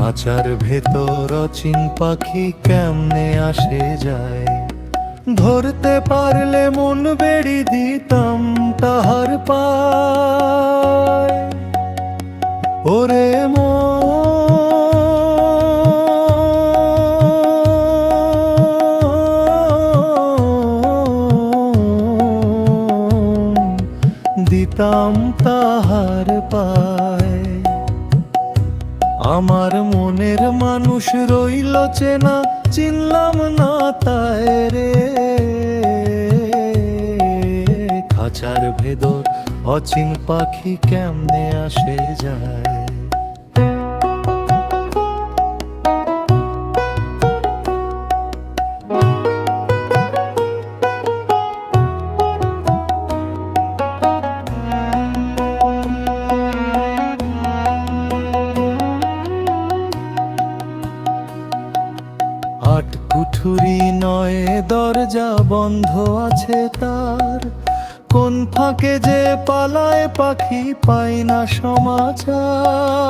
খাঁচার ভেতর অচিন পাখি কেমনে আসে যায়, ধরতে পারলে মন বেড়ি দিতাম তাহার পায়। ওরে দিতাম তাহার পায়। আমার মনের মানুষ রইল চেনা, চিনলাম না তাই রে। খাঁচার ভেতর অচিন পাখি কেমনে আসে যায়। আট কুঠুরি নয় দরজা বন্ধ আছে তার, কোন ফাঁকে যে পালায় পাখি পাই না সমাচার।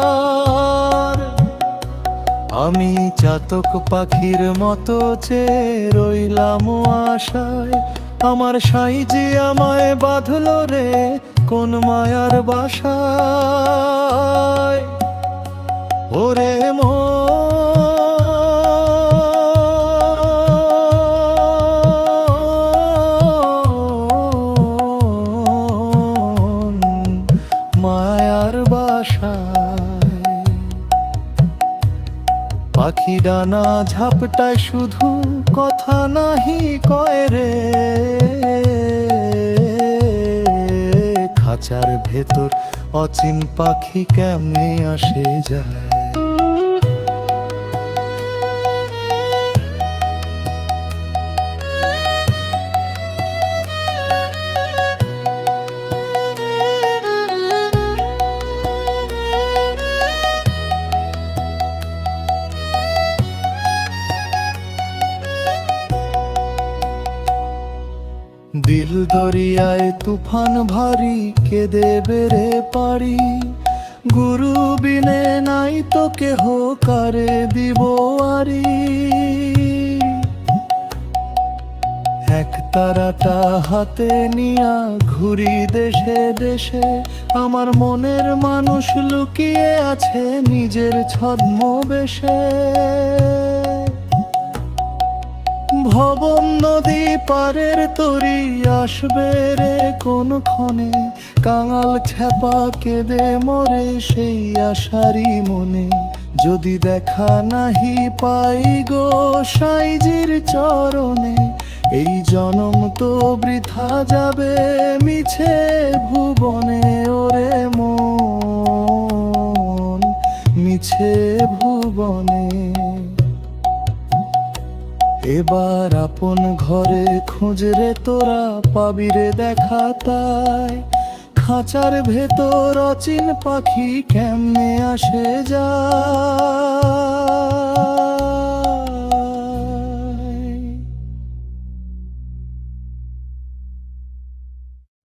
আমি চাতক পাখির মতো চেয়ে রইলাম আশায়, আমার সাইজি আমায় বাঁধলো রে কোন মায়ার বাসায়। ওরে মায়ার বাসায় পাখি ডানা ঝাপটায় শুধু কথা নাহি কয় রে। খাঁচার ভেতর অচিন পাখি কেমনে আসে যায়। দিল দরিয়ায় তুফান ভারী কে দেবে রে পারি, গুরু বিনে নাই তো কেহ কারে দিব আরি। এক তারাটা হাতে নিয়া ঘুরি দেশে দেশে, আমার মনের মানুষ লুকিয়ে আছে নিজের ছদ্মবেশে। ভবন নদী পারের তরি আসবে রে কোন ক্ষণে, কাঙাল খ্যাপা কেঁদে মরে সেই আশারি মনে। যদি দেখা নাহি পাই গো সাইজির চরণে, এই জনম তো বৃথা যাবে মিছে ভুবনে। ওরে মন মিছে ভুবনে, এবার আপন ঘরে খুঁজরে তোরা পাবি রে দেখা তাই। খাঁচার ভেতর অচিন পাখি কেমনে আসে যায়।